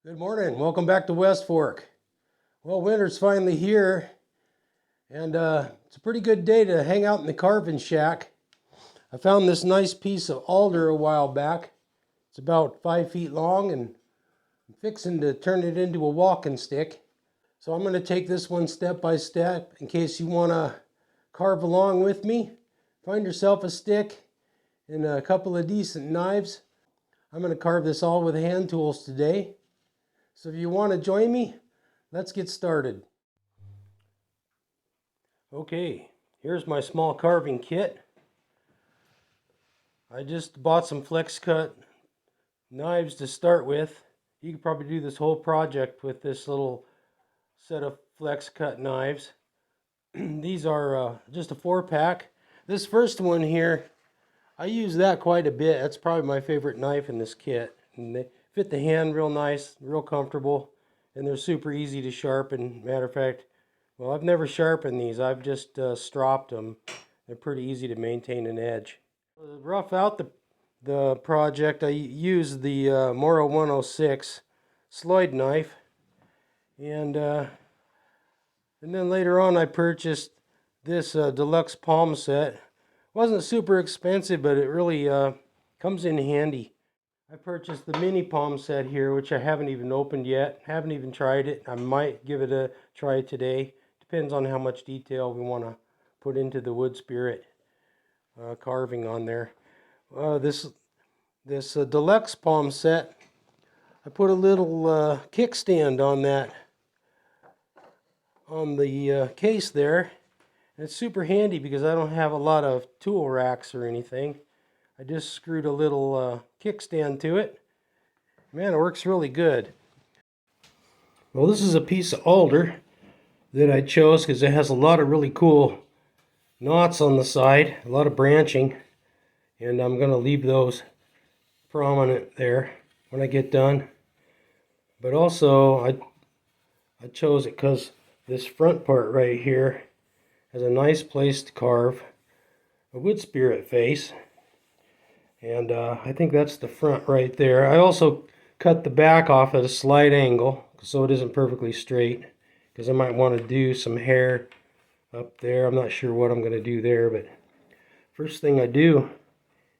Good morning. Welcome back to West Fork. Well, winter's finally here, and it's a pretty good day to hang out in the carving shack. I found this nice piece of alder a while back. It's about 5 feet long, and I'm fixing to turn it into a walking stick. So I'm going to take this one step by step in case you want to carve along with me. Find yourself a stick and a couple of decent knives. I'm going to carve this all with hand tools today. So if you want to join me, let's get started. Okay, here's my small carving kit. I just bought some flex cut knives to start with. You could probably do this whole project with this little set of flex cut knives. These are just a 4-pack. This first one here, I use that quite a bit. That's probably my favorite knife in this kit. And they fit the hand real nice, real comfortable, and they're super easy to sharpen. Matter of fact, well, I've never sharpened these. I've just stropped them. They're pretty easy to maintain an edge. To rough out the project, I use the Moro 106 Sloyd knife, and then later on I purchased this deluxe palm set. Wasn't super expensive, but it really comes in handy. I purchased the mini palm set here, which I haven't even opened yet. Haven't even tried it. I might give it a try today. Depends on how much detail we want to put into the wood spirit carving on there. This deluxe palm set, I put a little kickstand on that, on the case there. And it's super handy because I don't have a lot of tool racks or anything. I just screwed a little kickstand to it. Man, it works really good. Well, this is a piece of alder that I chose because it has a lot of really cool knots on the side, a lot of branching, and I'm going to leave those prominent there when I get done. But also I chose it because this front part right here has a nice place to carve a wood spirit face, and I think that's the front right there. I also cut the back off at a slight angle so it isn't perfectly straight, because I might want to do some hair up there. I'm not sure what I'm going to do there, but first thing I do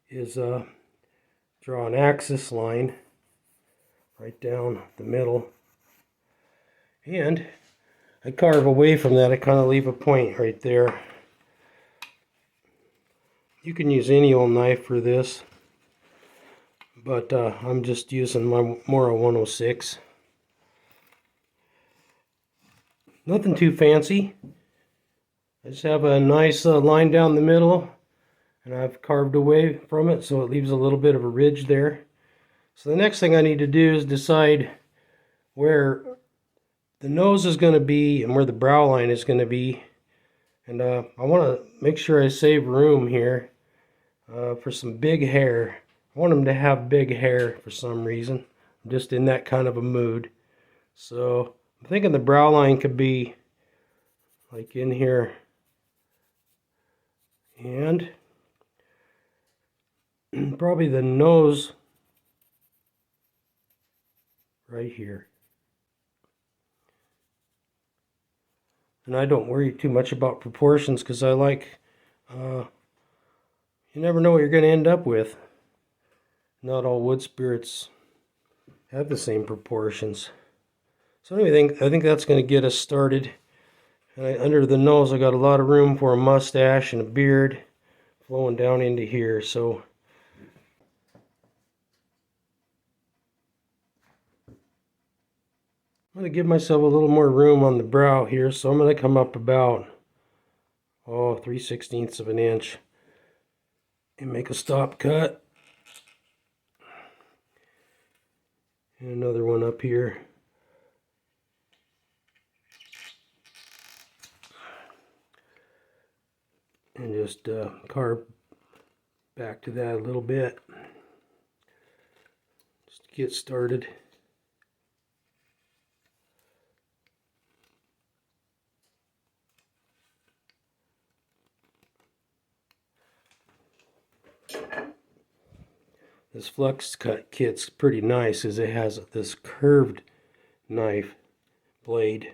is draw an axis line right down the middle, and I carve away from that. I kind of leave a point right there. You can use any old knife for this, but I'm just using my Moro 106. Nothing too fancy. I just have a nice line down the middle, and I've carved away from it so it leaves a little bit of a ridge there. So the next thing I need to do is decide where the nose is going to be and where the brow line is going to be. And I want to make sure I save room here for some big hair. I want them to have big hair for some reason. I'm just in that kind of a mood. So I'm thinking the brow line could be like in here, and probably the nose right here. And I don't worry too much about proportions because I like, you never know what you're going to end up with. Not all wood spirits have the same proportions. So anyway, I think that's going to get us started. And under the nose, I got a lot of room for a mustache and a beard flowing down into here. So I'm going to give myself a little more room on the brow here. So I'm going to come up about 3/16 of an inch and make a stop cut. And another one up here. And just carve back to that a little bit. Just to get started. This flux cut kit's pretty nice as it has this curved knife blade.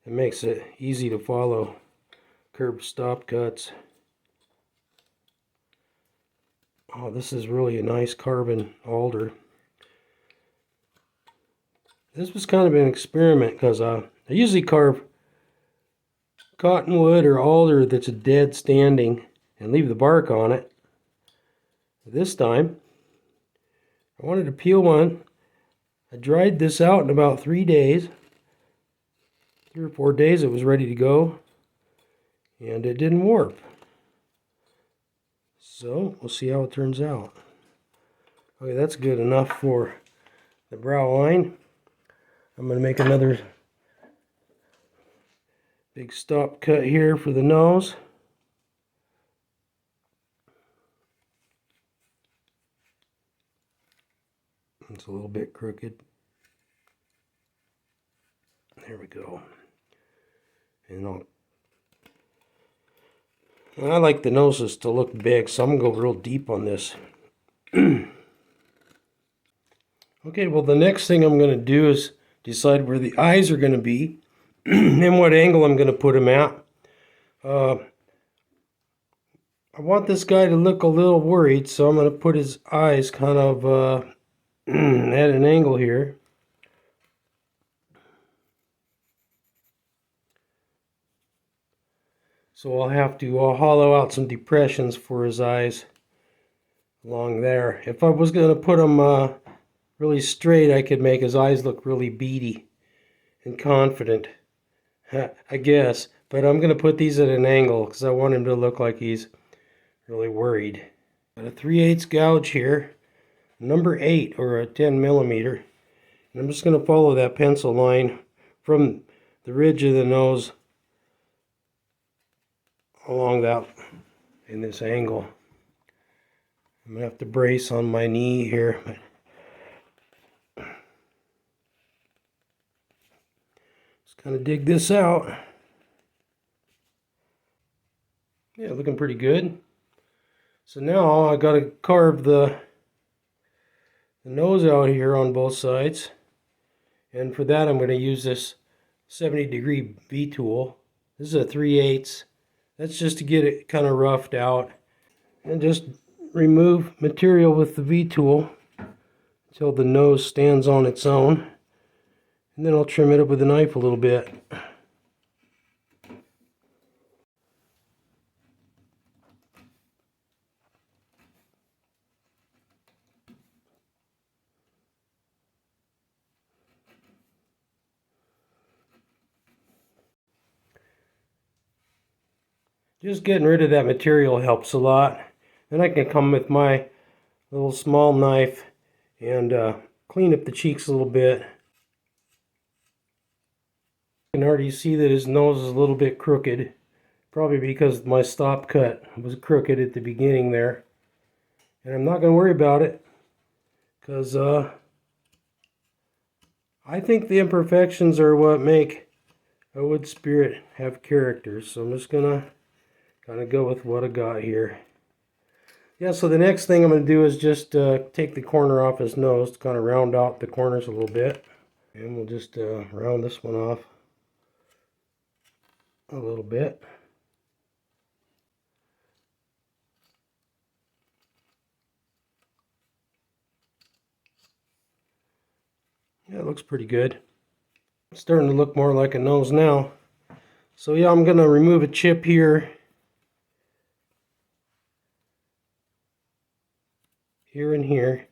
It makes it easy to follow curved stop cuts. Oh, this is really a nice carbon alder. This was kind of an experiment because I usually carve cottonwood or alder that's dead standing and leave the bark on it. This time, I wanted to peel one. I dried this out in about 3 days. 3 or 4 days it was ready to go, and it didn't warp. So we'll see how it turns out. Okay, that's good enough for the brow line. I'm going to make another big stop cut here for the nose. It's a little bit crooked. There we go. And I like the noses to look big, so I'm going to go real deep on this. Okay, well, the next thing I'm going to do is decide where the eyes are going to be and what angle I'm going to put them at. I want this guy to look a little worried, so I'm going to put his eyes kind of at an angle here. So I'll hollow out some depressions for his eyes along there. If I was going to put them really straight, I could make his eyes look really beady and confident, I guess. But I'm going to put these at an angle because I want him to look like he's really worried. Got a 3/8 gouge here, number 8 or a 10 millimeter. And I'm just going to follow that pencil line from the ridge of the nose along that in this angle. I'm going to have to brace on my knee here. Just kind of dig this out. Yeah, looking pretty good. So now I got to carve the nose out here on both sides. And for that I'm going to use this 70-degree V-tool. This is a 3/8. That's just to get it kind of roughed out. And just remove material with the V-tool until the nose stands on its own. And then I'll trim it up with a knife a little bit. Just getting rid of that material helps a lot. Then I can come with my little small knife and clean up the cheeks a little bit. You can already see that his nose is a little bit crooked, probably because my stop cut was crooked at the beginning there. And I'm not going to worry about it because I think the imperfections are what make a wood spirit have character. So I'm just going to kind of go with what I got here. Yeah, so the next thing I'm going to do is just take the corner off his nose to kind of round out the corners a little bit. And we'll just round this one off a little bit. Yeah, it looks pretty good. It's starting to look more like a nose now. So yeah, I'm going to remove a chip here. Here and here.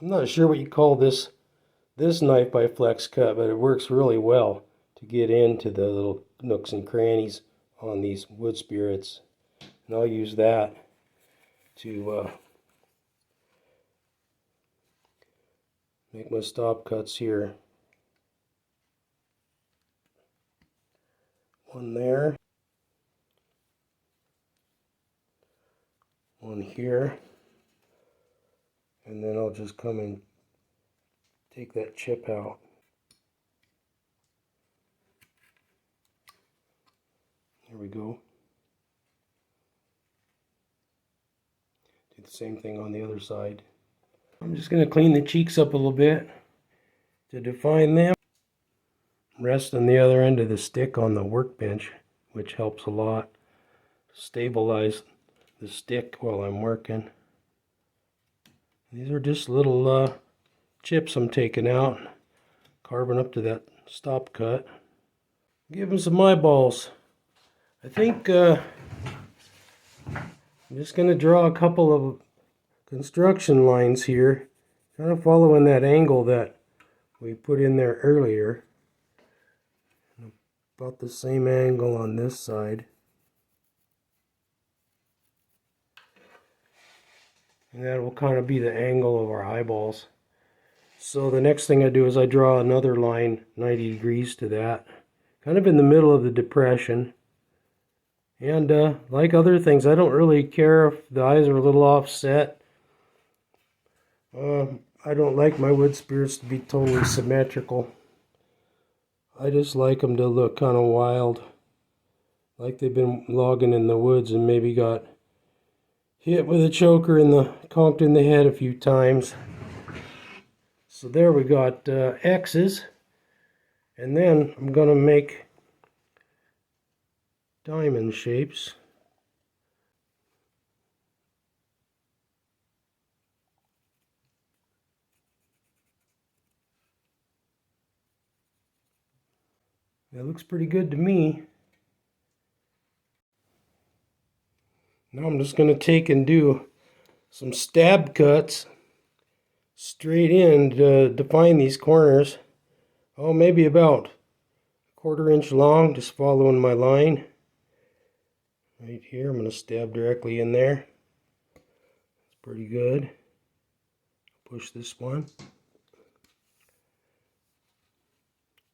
I'm not sure what you call this knife by Flex Cut, but it works really well to get into the little nooks and crannies on these wood spirits. And I'll use that to make my stop cuts here. One there. One here. And then I'll just come and take that chip out. There we go. Do the same thing on the other side. I'm just going to clean the cheeks up a little bit to define them. Rest on the other end of the stick on the workbench, which helps a lot. Stabilize the stick while I'm working. These are just little chips I'm taking out, carving up to that stop cut. Give them some eyeballs. I think I'm just going to draw a couple of construction lines here, kind of following that angle that we put in there earlier. About the same angle on this side. And that will kind of be the angle of our eyeballs. So the next thing I do is I draw another line 90 degrees to that, kind of in the middle of the depression. And like other things, I don't really care if the eyes are a little offset. I don't like my wood spirits to be totally symmetrical. I just like them to look kind of wild, like they've been logging in the woods and maybe got hit with a choker in the conked in the head a few times. So there we got X's, and then I'm going to make diamond shapes. That looks pretty good to me. Now I'm just going to take and do some stab cuts straight in to define these corners. Oh, maybe about a 1/4 inch long, just following my line. Right here, I'm going to stab directly in there. It's pretty good. Push this one.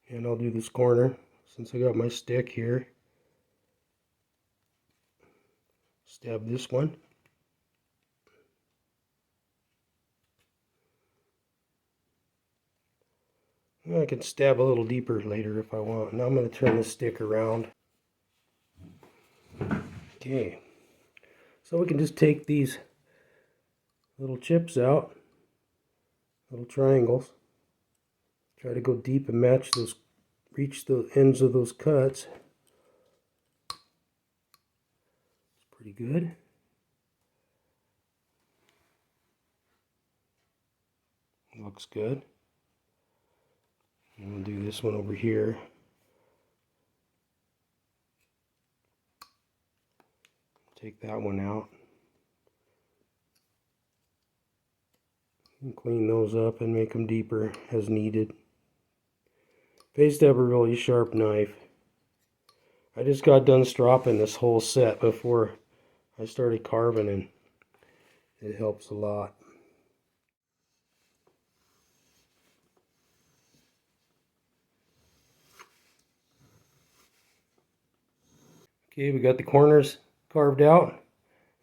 And I'll do this corner since I got my stick here. Stab this one. I can stab a little deeper later if I want. Now I'm going to turn the stick around. Okay. So we can just take these little chips out, little triangles. Try to go deep and match those, reach the ends of those cuts. It's pretty good. Looks good. And we'll do this one over here. Take that one out. And clean those up and make them deeper as needed. Pays to have a really sharp knife. I just got done stropping this whole set before I started carving, and it helps a lot. Okay, we got the corners carved out.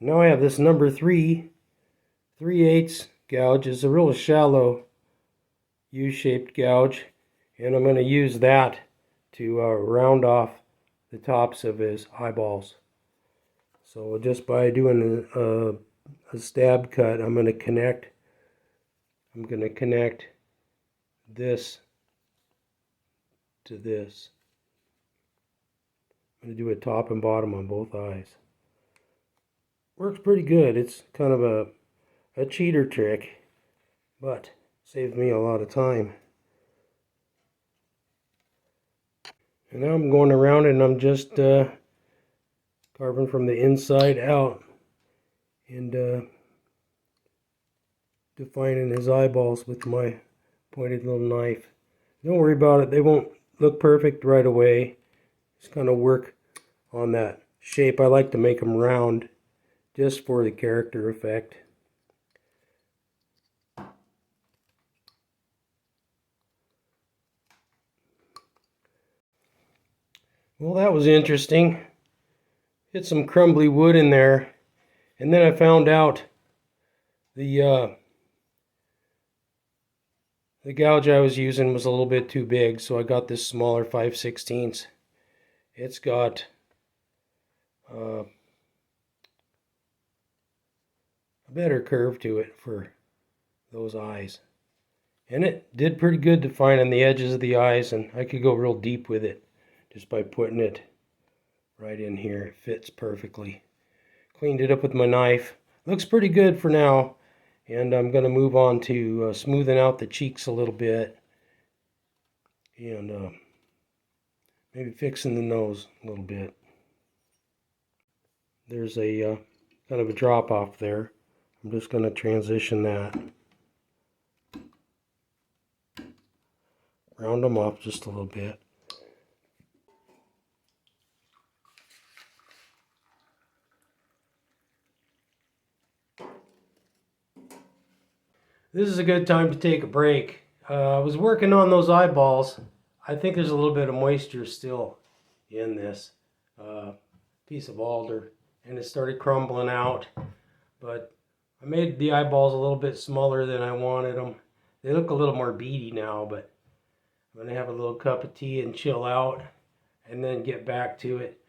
Now I have this number 3/8 gouge. It's a real shallow U-shaped gouge, and I'm going to use that to round off the tops of his eyeballs. So just by doing a stab cut, I'm going to connect this to this. I'm going to do a top and bottom on both eyes. Works pretty good. It's kind of a cheater trick, but saves me a lot of time. And now I'm going around and I'm just carving from the inside out and defining his eyeballs with my pointed little knife. Don't worry about it. They won't look perfect right away. Just kind of work on that shape. I like to make them round just for the character effect. Well, that was interesting. Hit some crumbly wood in there, and then I found out the gouge I was using was a little bit too big, so I got this smaller 5/16. It's got a better curve to it for those eyes. And it did pretty good to find on the edges of the eyes, and I could go real deep with it just by putting it right in here. It fits perfectly. Cleaned it up with my knife. Looks pretty good for now, and I'm going to move on to smoothing out the cheeks a little bit, and maybe fixing the nose a little bit. There's a kind of a drop off there. I'm just going to transition that. Round them up just a little bit. This is a good time to take a break. I was working on those eyeballs. I think there's a little bit of moisture still in this piece of alder, and it started crumbling out. But I made the eyeballs a little bit smaller than I wanted them. They look a little more beady now, but I'm going to have a little cup of tea and chill out and then get back to it.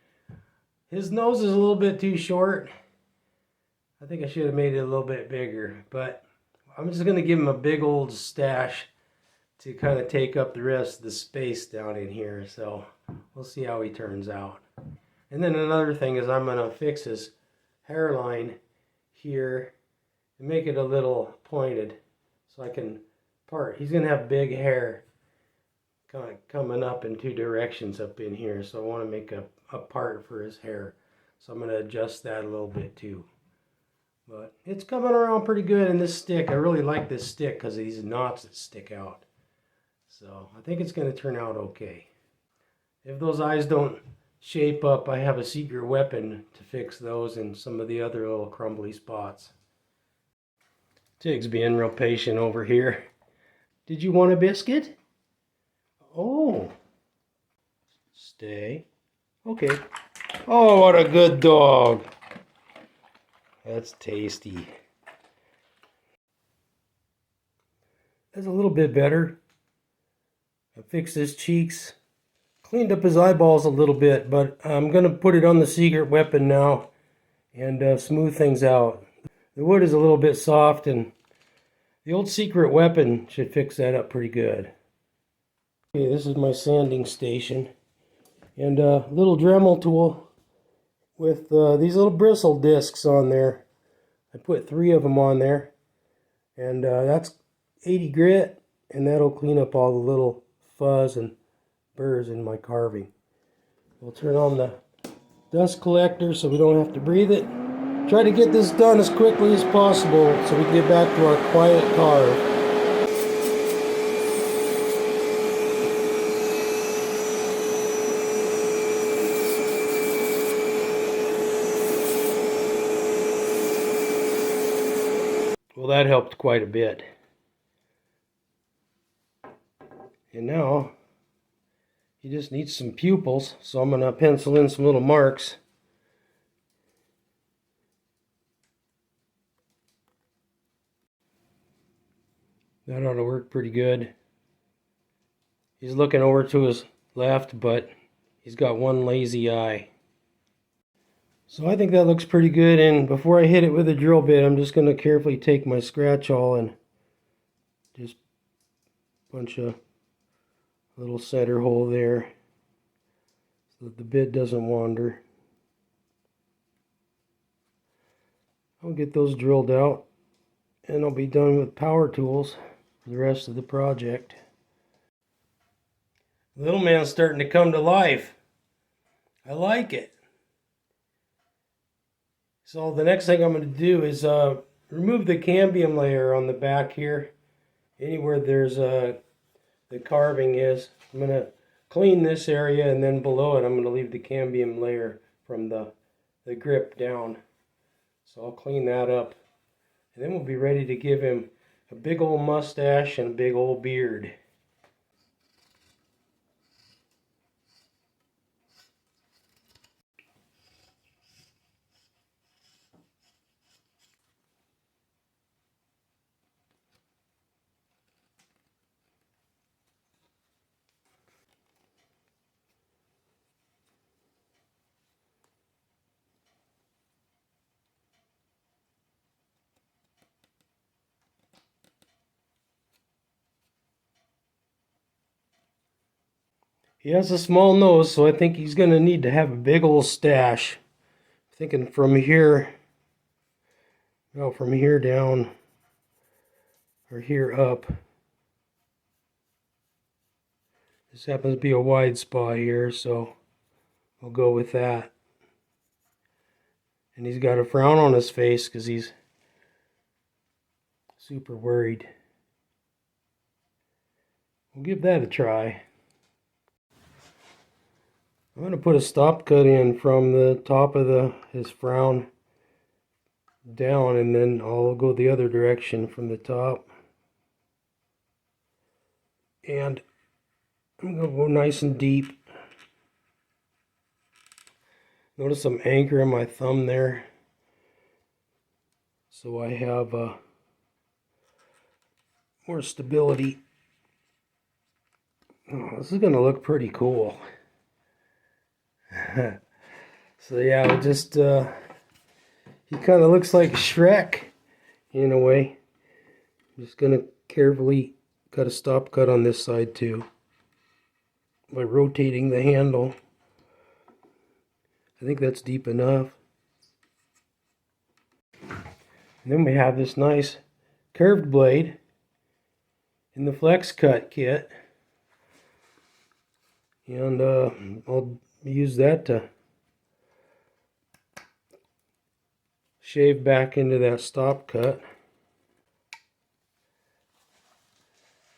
His nose is a little bit too short. I think I should have made it a little bit bigger, but I'm just going to give him a big old stash to kind of take up the rest of the space down in here. So we'll see how he turns out. And then another thing is I'm going to fix his hairline here and make it a little pointed so I can part. He's going to have big hair kind of coming up in two directions up in here. So I want to make a part for his hair. So I'm going to adjust that a little bit too. But it's coming around pretty good in this stick. I really like this stick because of these knots that stick out. So I think it's going to turn out okay. If those eyes don't shape up, I have a secret weapon to fix those and some of the other little crumbly spots. Tig's being real patient over here. Did you want a biscuit? Oh. Stay. Okay. Oh, what a good dog. That's tasty. That's a little bit better. I fixed his cheeks. Cleaned up his eyeballs a little bit, but I'm going to put it on the secret weapon now and smooth things out. The wood is a little bit soft, and the old secret weapon should fix that up pretty good. Okay, this is my sanding station. And a little Dremel tool with these little bristle discs on there. I put 3 of them on there, and that's 80 grit, and that'll clean up all the little fuzz and burrs in my carving. We'll turn on the dust collector so we don't have to breathe it. Try to get this done as quickly as possible so we can get back to our quiet carve. Well, that helped quite a bit. And now, he just needs some pupils, so I'm going to pencil in some little marks. That ought to work pretty good. He's looking over to his left, but he's got one lazy eye. So I think that looks pretty good, and before I hit it with a drill bit, I'm just going to carefully take my scratch awl and just punch a little center hole there so that the bit doesn't wander. I'll get those drilled out, and I'll be done with power tools for the rest of the project. The little man's starting to come to life. I like it. So the next thing I'm going to do is remove the cambium layer on the back here. Anywhere there's the carving is. I'm going to clean this area, and then below it I'm going to leave the cambium layer from the grip down. So I'll clean that up. And then we'll be ready to give him a big old mustache and a big old beard. He has a small nose, so I think he's going to need to have a big old stash. I'm thinking from here, well, from here down, or here up. This happens to be a wide spot here, so we'll go with that. And he's got a frown on his face because he's super worried. We'll give that a try. I'm going to put a stop cut in from the top of his frown down, and then I'll go the other direction from the top. And I'm going to go nice and deep. Notice I'm anchoring my thumb there, so I have more stability. Oh, this is going to look pretty cool. So yeah, we'll just he kind of looks like Shrek in a way. I'm just going to carefully cut a stop cut on this side too by rotating the handle. I think that's deep enough. And then we have this nice curved blade in the flex cut kit, and I'll use that to shave back into that stop cut.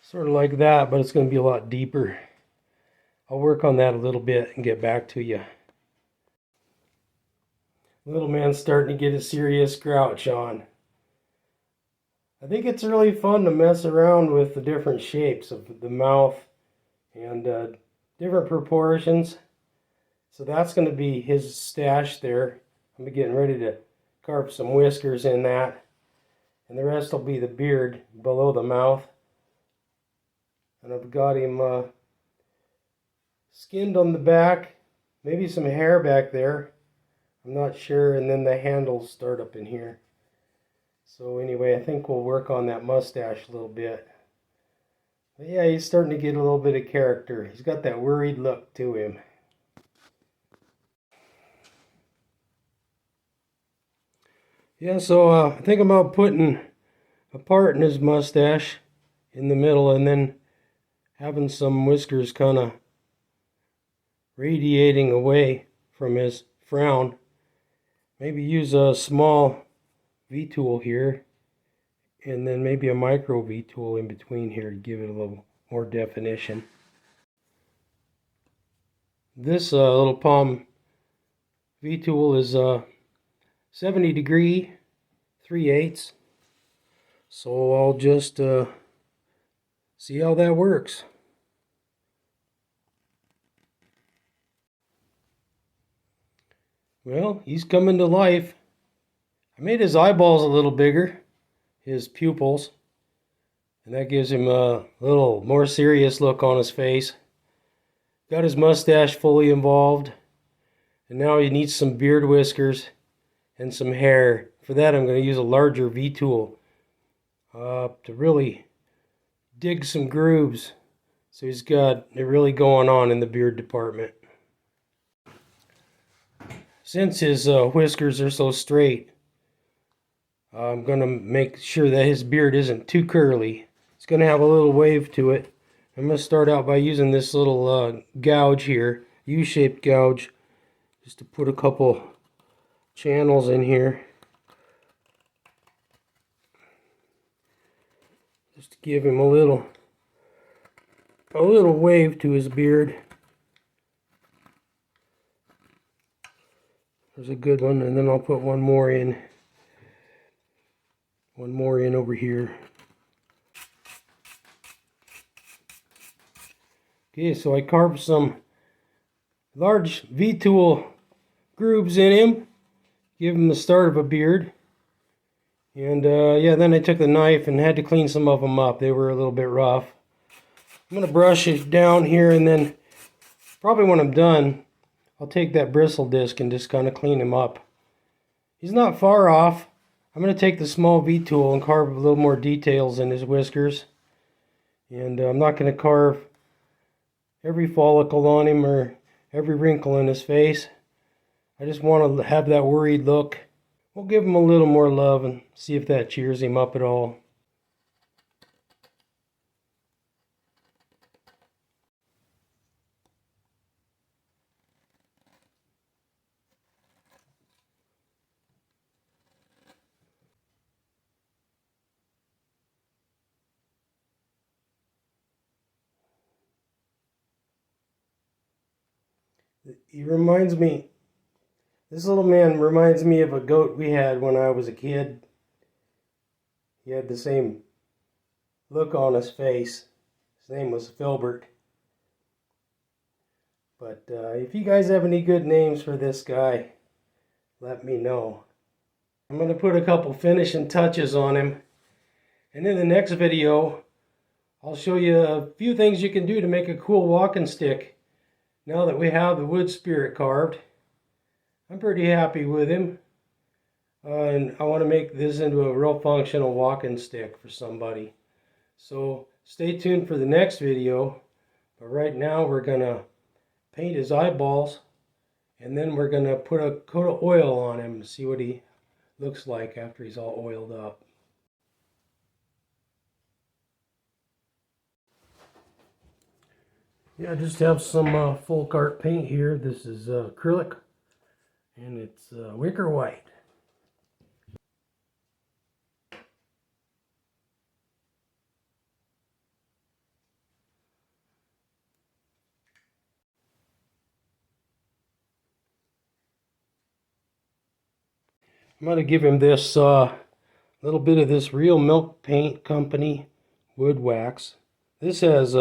Sort of like that, but it's going to be a lot deeper. I'll work on that a little bit and get back to you. Little man's starting to get a serious grouch on. I think it's really fun to mess around with the different shapes of the mouth and different proportions. So that's going to be his stash there. I'm getting ready to carve some whiskers in that. And the rest will be the beard below the mouth. And I've got him skinned on the back. Maybe some hair back there. I'm not sure. And then the handles start up in here. So anyway, I think we'll work on that mustache a little bit. But yeah, he's starting to get a little bit of character. He's got that worried look to him. Yeah, so I think I'm about putting a part in his mustache in the middle and then having some whiskers kind of radiating away from his frown. Maybe use a small V-tool here and then maybe a micro V-tool in between here to give it a little more definition. This little palm V-tool is 70 degree 3/8, so I'll just see how that works. Well, he's coming to life. I made his eyeballs a little bigger, his pupils, and that gives him a little more serious look on his face. Got his mustache fully involved, and now he needs some beard whiskers and some hair. For that, I'm going to use a larger V-tool to really dig some grooves. So he's got it really going on in the beard department. Since his whiskers are so straight, I'm going to make sure that his beard isn't too curly. It's going to have a little wave to it. I'm going to start out by using this little gouge here, U-shaped gouge, just to put a couple channels in here. Just to give him a little wave to his beard. There's a good one, and then I'll put one more in. One more in over here. Okay, so I carved some large V-tool grooves in him. Give him the start of a beard. And yeah, then I took the knife and had to clean some of them up. They were a little bit rough. I'm going to brush it down here, and then probably when I'm done, I'll take that bristle disc and just kind of clean him up. He's not far off. I'm going to take the small V-tool and carve a little more details in his whiskers. And I'm not going to carve every follicle on him or every wrinkle in his face. I just want to have that worried look. We'll give him a little more love and see if that cheers him up at all. He reminds me, this little man reminds me of a goat we had when I was a kid. He had the same look on his face. His name was Filbert. But if you guys have any good names for this guy, let me know. I'm going to put a couple finishing touches on him. And in the next video, I'll show you a few things you can do to make a cool walking stick. Now that we have the wood spirit carved, I'm pretty happy with him. And I want to make this into a real functional walking stick for somebody. So stay tuned for the next video. But right now we're going to paint his eyeballs. And then we're going to put a coat of oil on him to see what he looks like after he's all oiled up. Yeah, I just have some folk art paint here. This is acrylic, and it's wicker white. I'm going to give him this little bit of this Real Milk Paint Company wood wax. This has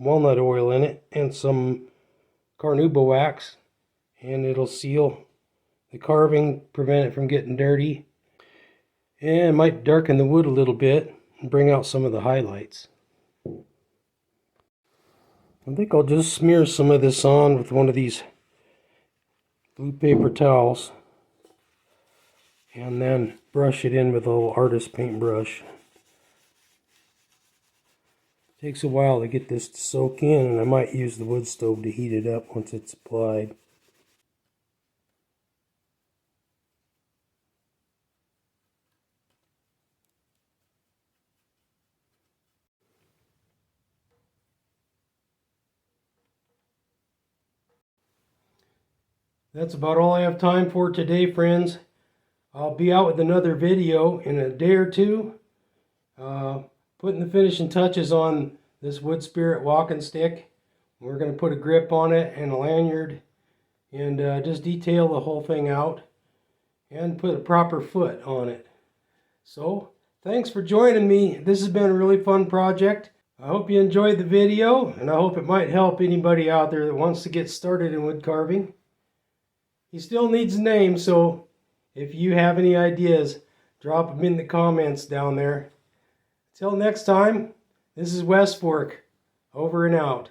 walnut oil in it and some carnauba wax, and it'll seal the carving, prevent it from getting dirty, and it might darken the wood a little bit and bring out some of the highlights. I think I'll just smear some of this on with one of these blue paper towels and then brush it in with a little artist paintbrush. Takes a while to get this to soak in, and I might use the wood stove to heat it up once it's applied. That's about all I have time for today, friends. I'll be out with another video in a day or two, putting the finishing touches on this wood spirit walking stick. We're going to put a grip on it and a lanyard and just detail the whole thing out and put a proper foot on it. So thanks for joining me. This has been a really fun project. I hope you enjoyed the video, and I hope it might help anybody out there that wants to get started in wood carving. He still needs a name, so if you have any ideas, drop them in the comments down there. Till next time, this is West Fork, over and out.